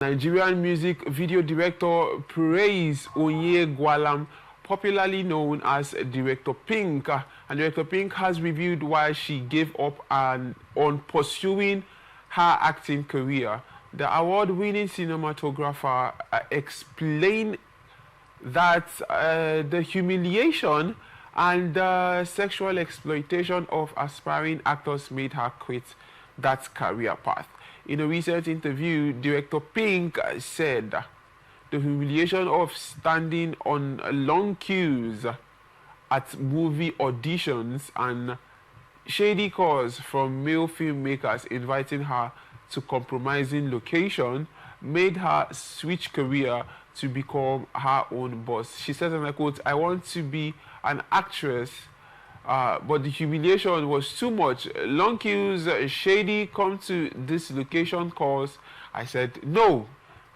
Nigerian music video director praised Onyeagwalam, popularly known as Director Pink. And Director Pink has revealed why she gave up on pursuing her acting career. The award-winning cinematographer explained that the humiliation and sexual exploitation of aspiring actors made her quit that career path. In a recent interview, Director Pink said the humiliation of standing on long queues at movie auditions and shady calls from male filmmakers inviting her to compromising location made her switch career to become her own boss. She said, and I quote, "I want to be an actress, but the humiliation was too much. Long queues, shady, come to this location calls. I said, no."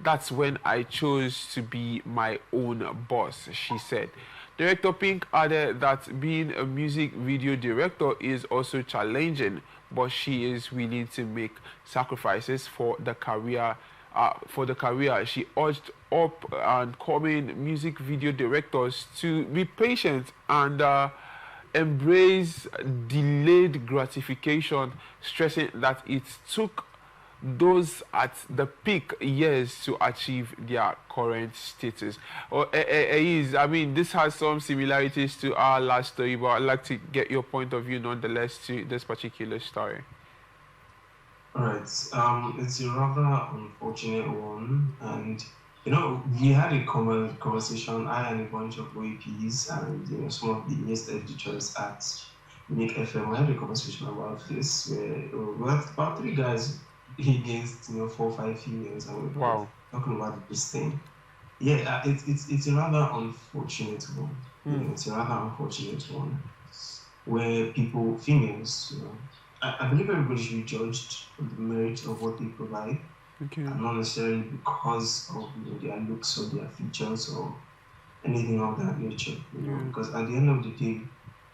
That's when I chose to be my own boss, she said. Director Pink added that being a music video director is also challenging, but she is willing to make sacrifices for the career. She urged up and coming music video directors to be patient and embrace delayed gratification, stressing that it took those at the peak years to achieve their current status. I mean, this has some similarities to our last story, but I'd like to get your point of view nonetheless to this particular story. All right. It's a rather unfortunate one, and we had a conversation. I and a bunch of OAPs and some of the newest editors at Make FM. We had a conversation about this where we had about 3 guys against 4 or 5 females, and we were talking about this thing. Yeah, it's a rather unfortunate one. It's a rather unfortunate one where females, I believe everybody should be judged on the merit of what they provide, and not necessarily because of their looks or their features or anything of that nature. Because at the end of the day,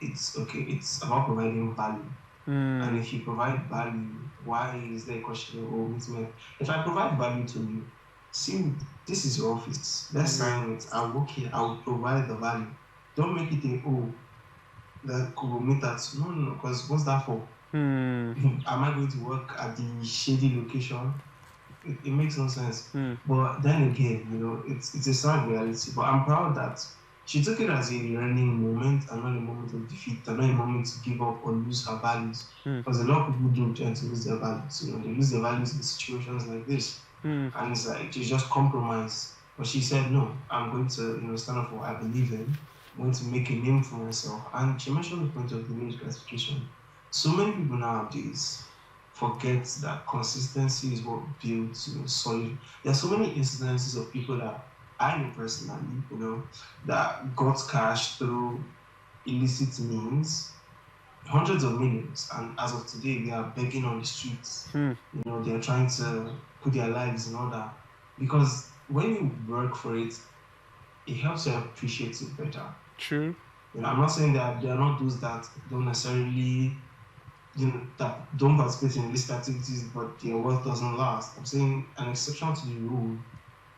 it's about providing value. And if you provide value, why is there a question of if I provide value to you, see, this is your office. Let's sign it. I'll work here. I'll provide the value. Don't make it that could meet that. No, because what's that for? Am I going to work at the shady location? It makes no sense. But then again, it's a sad reality. But I'm proud that she took it as a learning moment and not a moment of defeat, and not a moment to give up or lose her values. Because a lot of people do tend to lose their values. They lose their values in situations like this. And it's like, you just compromise. But she said, no, I'm going to stand up for what I believe in. I'm going to make a name for myself. And she mentioned the point of delayed gratification. So many people nowadays forget that consistency is what builds solid. There are so many incidences of people that I know personally, that got cash through illicit means, hundreds of millions, and as of today, they are begging on the streets. They are trying to put their lives in order, because when you work for it, it helps you appreciate it better. True. I'm not saying that there are not those that don't necessarily, that don't participate in illicit activities, but their wealth doesn't last. I'm saying an exception to the rule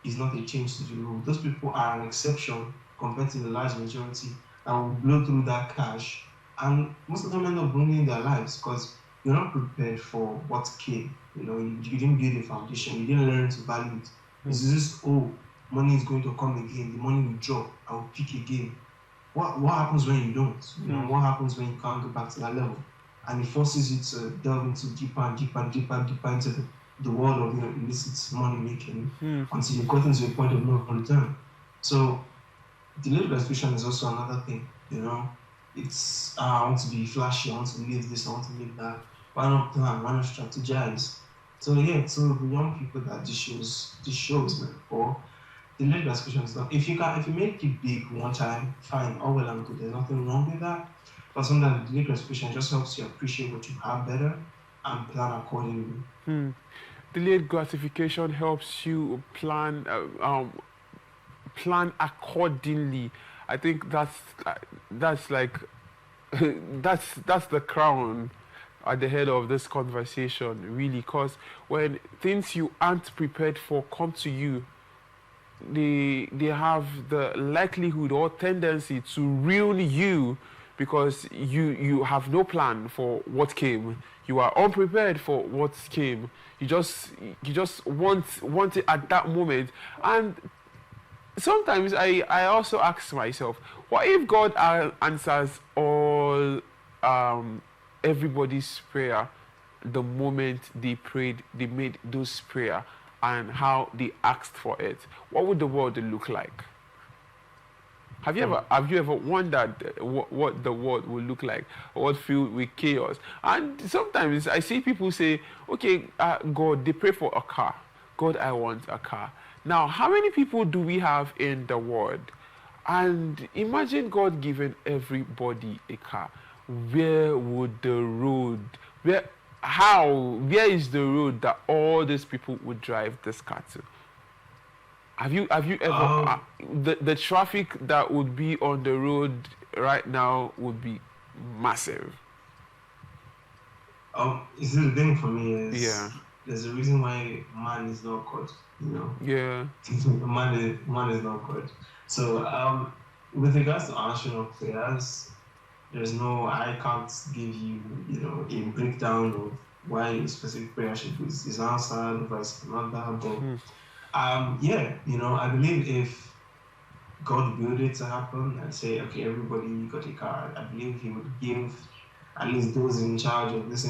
is not a change to the rule. Those people are an exception compared to the large majority that will blow through that cash, and most of them end up ruining their lives because you're not prepared for what came. You didn't build a foundation. You didn't learn to value it. It's just, money is going to come again. The money will drop. I will pick again. What happens when you don't? What happens when you can't go back to that level? And it forces you to delve into deeper and deeper and deeper and deeper into the world of illicit money making until you've gotten to a point of no return. So delayed gratification is also another thing. It's I want to be flashy, I want to live this, I want to live that. Why not plan? Why not strategize? So the young people that this shows man, for delayed gratification is not. If you make it big one time, fine, all well and good. There's nothing wrong with that. But sometimes delayed gratification just helps you appreciate what you have better and plan accordingly. Delayed gratification helps you plan accordingly. I think that's like that's the crown at the head of this conversation, really, because when things you aren't prepared for come to you, they have the likelihood or tendency to ruin you because you have no plan for what came. You are unprepared for what came. You just want it at that moment. And sometimes I also ask myself, what if God answers all everybody's prayer the moment they prayed, they made those prayer and how they asked for it? What would the world look like? Have you ever wondered what the world will look like, or what filled with chaos? And sometimes I see people say, okay, God, they pray for a car. God, I want a car. Now, how many people do we have in the world? And imagine God giving everybody a car. Where would the road, where is the road that all these people would drive this car to? Have you ever the traffic that would be on the road right now would be massive. You see, the thing for me is, Yeah. there's a reason why man is not God, Yeah. man is not God. So, with regards to answering of prayers, I can't give you, a breakdown of why a specific prayer is answered, vice versa, but I believe if God willed it to happen and say, okay, everybody got a car, I believe He would give at least those in charge of this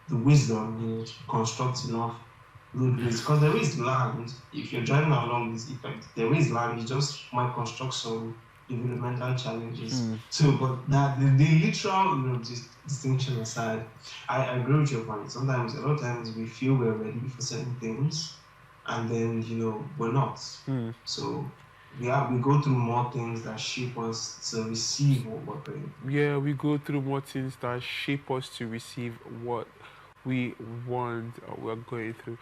the wisdom, to construct enough roadways. Because there is land. If you're driving along this effect, there is land. You just might construct some developmental challenges too. But that the literal, distinction aside, I agree with your point. Sometimes, a lot of times, we feel we're ready for certain things, and then we're not. So we go through more things that shape us to receive what we're praying. Yeah, we go through more things that shape us to receive what we want or we're going through.